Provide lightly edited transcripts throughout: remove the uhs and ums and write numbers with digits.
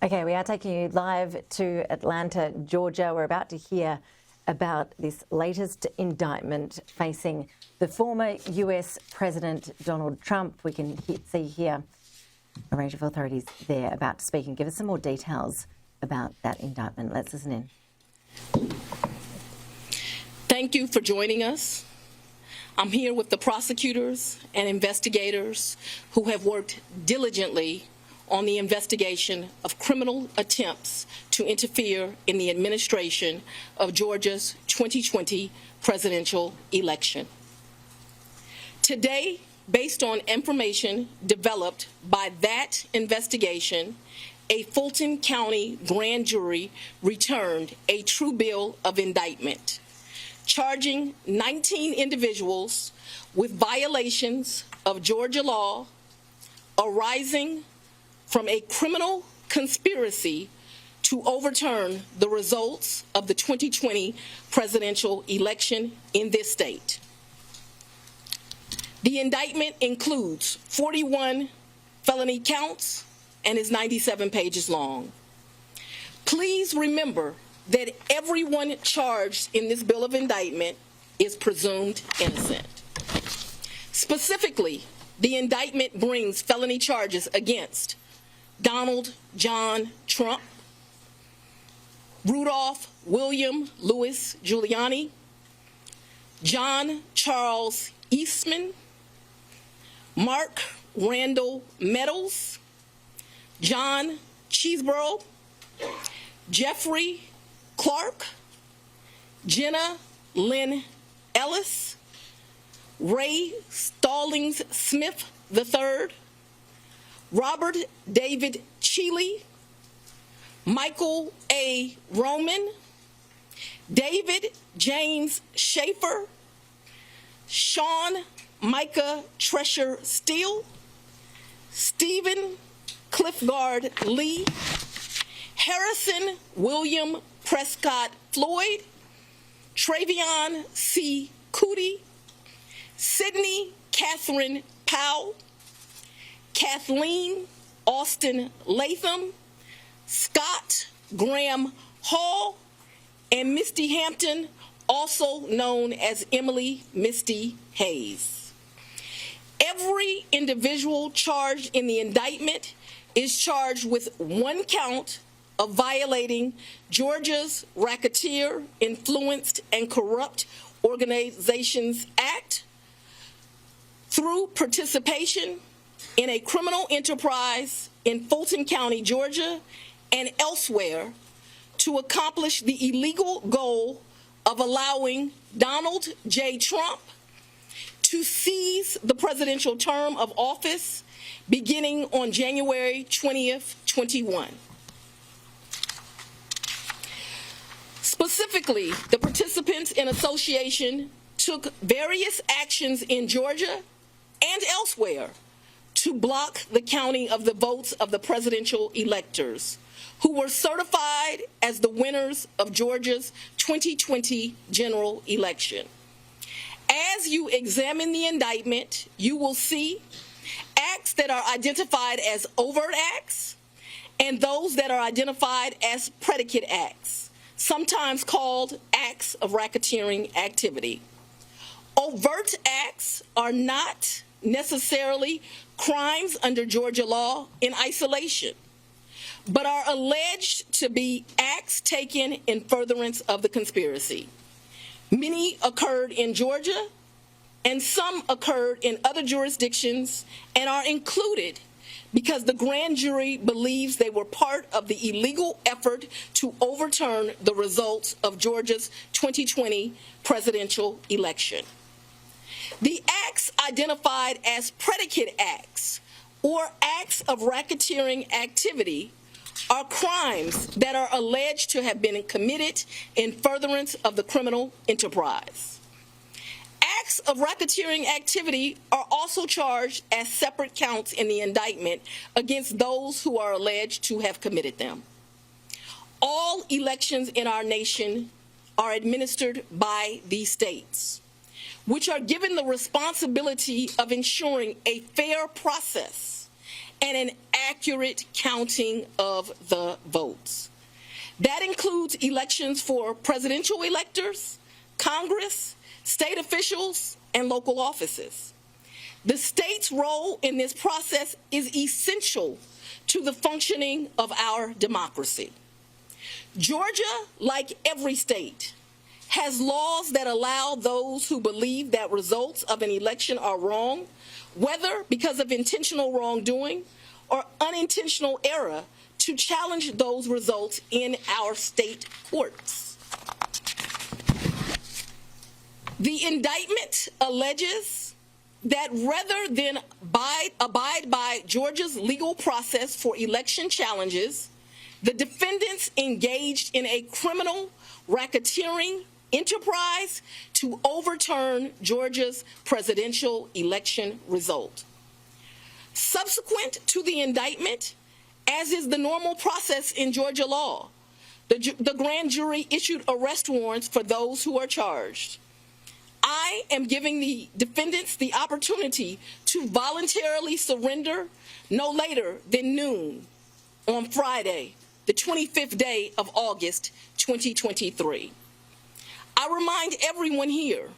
Okay, we are taking you live to Atlanta, Georgia. We're about to hear about this latest indictment facing the former US President Donald Trump. We can see here a range of authorities there about to speak and give us some more details about that indictment. Let's listen in. Thank you for joining us. I'm here with the prosecutors and investigators who have worked diligently on the investigation of criminal attempts to interfere in the administration of Georgia's 2020 presidential election. Today, based on information developed by that investigation, a Fulton County grand jury returned a true bill of indictment, charging 19 individuals with violations of Georgia law arising from a criminal conspiracy to overturn the results of the 2020 presidential election in this state. The indictment includes 41 felony counts and is 97 pages long. Please remember that everyone charged in this bill of indictment is presumed innocent. Specifically, the indictment brings felony charges against Donald John Trump, Rudolph William Louis Giuliani, John Charles Eastman, Mark Randall Meadows, John Cheeseborough, Jeffrey Clark, Jenna Lynn Ellis, Ray Stallings Smith III, Robert David Cheeley, Michael A. Roman, David James Schaefer, Sean Micah Tresher Steele, Stephen Cliffgard Lee, Harrison William Prescott Floyd, Travion C. Cootie, Sydney Catherine Powell, Kathleen Austin Latham, Scott Graham Hall, and Misty Hampton, also known as Emily Misty Hayes. Every individual charged in the indictment is charged with one count of violating Georgia's Racketeer, Influenced, and Corrupt Organizations Act through participation in a criminal enterprise in Fulton County, Georgia, and elsewhere to accomplish the illegal goal of allowing Donald J. Trump to seize the presidential term of office beginning on January 20th, 21. Specifically, the participants in association took various actions in Georgia and elsewhere to block the counting of the votes of the presidential electors who were certified as the winners of Georgia's 2020 general election. As you examine the indictment, you will see acts that are identified as overt acts and those that are identified as predicate acts, sometimes called acts of racketeering activity. Overt acts are not necessarily crimes under Georgia law in isolation, but are alleged to be acts taken in furtherance of the conspiracy. Many occurred in Georgia, and some occurred in other jurisdictions and are included because the grand jury believes they were part of the illegal effort to overturn the results of Georgia's 2020 presidential election. The acts identified as predicate acts or acts of racketeering activity are crimes that are alleged to have been committed in furtherance of the criminal enterprise. Acts of racketeering activity are also charged as separate counts in the indictment against those who are alleged to have committed them. All elections in our nation are administered by these states, which are given the responsibility of ensuring a fair process and an accurate counting of the votes. That includes elections for presidential electors, Congress, state officials, and local offices. The state's role in this process is essential to the functioning of our democracy. Georgia, like every state, has laws that allow those who believe that results of an election are wrong, whether because of intentional wrongdoing or unintentional error, to challenge those results in our state courts. The indictment alleges that rather than abide by Georgia's legal process for election challenges, the defendants engaged in a criminal racketeering enterprise to overturn Georgia's presidential election result. Subsequent to the indictment, as is the normal process in Georgia law, the grand jury issued arrest warrants for those who are charged. I am giving the defendants the opportunity to voluntarily surrender no later than noon on Friday, the 25th day of August, 2023. I remind everyone here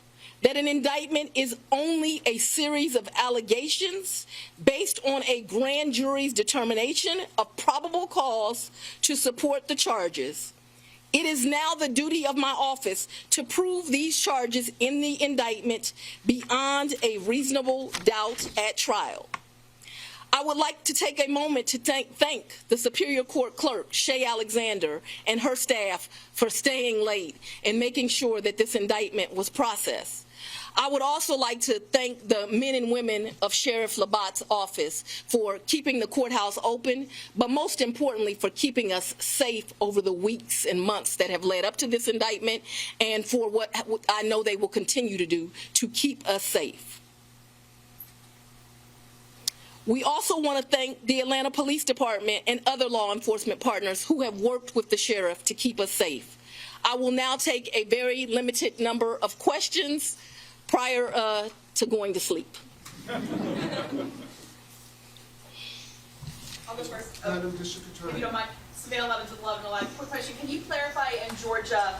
that an indictment is only a series of allegations based on a grand jury's determination of probable cause to support the charges. It is now the duty of my office to prove these charges in the indictment beyond a reasonable doubt at trial. I would like to take a moment to thank the Superior Court Clerk, Shay Alexander, and her staff for staying late and making sure that this indictment was processed. I would also like to thank the men and women of Sheriff Labatt's office for keeping the courthouse open, but most importantly for keeping us safe over the weeks and months that have led up to this indictment, and for what I know they will continue to do to keep us safe. We also want to thank the Atlanta Police Department and other law enforcement partners who have worked with the sheriff to keep us safe. I will now take a very limited number of questions prior to going to sleep. I'll go first. Madam District Attorney. If you don't mind, Savannah 11 to 11 alive. Quick question. Can you clarify in Georgia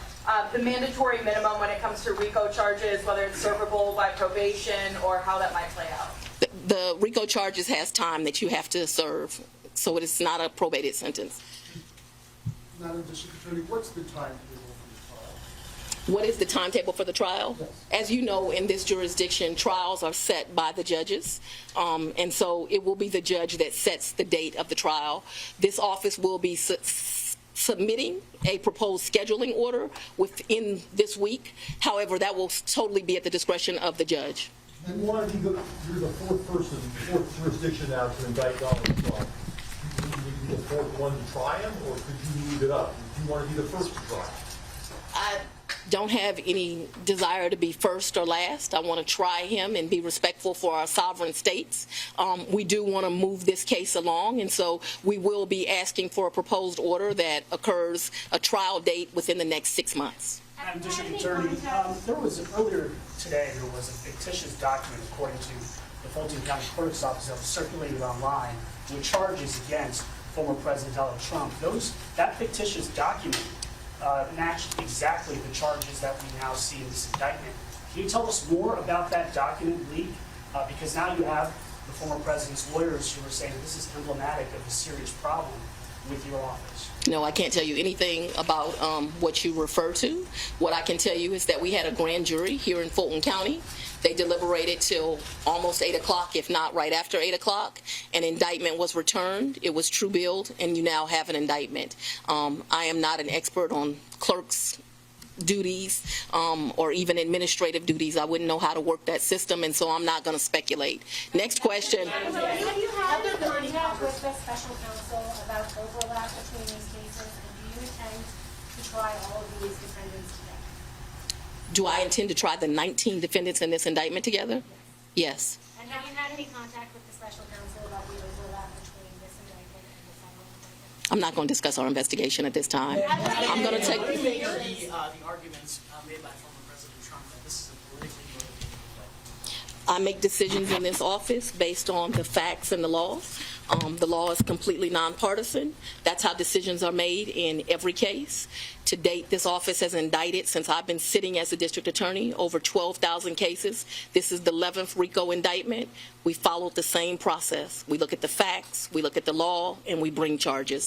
the mandatory minimum when it comes to RICO charges, whether it's servable by probation or how that might play out? The RICO charges has time that you have to serve, so it is not a probated sentence. Madam District Attorney, what's the timetable for the trial? What is the timetable for the trial? Yes. As you know, in this jurisdiction, trials are set by the judges, and so it will be the judge that sets the date of the trial. This office will be submitting a proposed scheduling order within this week. However, that will totally be at the discretion of the judge. And why did you go, you're the fourth jurisdiction now to indict Donald Trump? Did you be the fourth one to try him, or could you leave it up? Do you want to be the first to try? I don't have any desire to be first or last. I want to try him and be respectful for our sovereign states. We do want to move this case along, and so we will be asking for a proposed order that occurs a trial date within the next 6 months. Madam District Attorney, earlier today, there was a fictitious document, according to the Fulton County Clerk's Office, that was circulated online with charges against former President Donald Trump. That fictitious document matched exactly the charges that we now see in this indictment. Can you tell us more about that document leak? Because now you have the former president's lawyers who are saying this is emblematic of a serious problem with your office. No, I can't tell you anything about what you refer to. What I can tell you is that we had a grand jury here in Fulton County. They deliberated till almost 8 o'clock, if not right after 8 o'clock. An indictment was returned. It was true billed, and you now have an indictment. I am not an expert on clerks' duties or even administrative duties. I wouldn't know how to work that system, and so I'm not going to speculate. Next question. Have you had contact with the special counsel about overlap between these cases, and do you intend to try all of these defendants together? Do I intend to try the 19 defendants in this indictment together? Yes. And have you had any contact with the special counsel about the overlap between this indictment and the federal indictment? I'm not going to discuss our investigation at this time. I'm going to take... What do you make of the arguments made by former President Trump that this is a politically motivated play? I make decisions in this office based on the facts and the law. The law is completely nonpartisan. That's how decisions are made in every case. To date, this office has indicted, since I've been sitting as the district attorney, over 12,000 cases. This is the 11th RICO indictment. We followed the same process. We look at the facts, we look at the law, and we bring charges.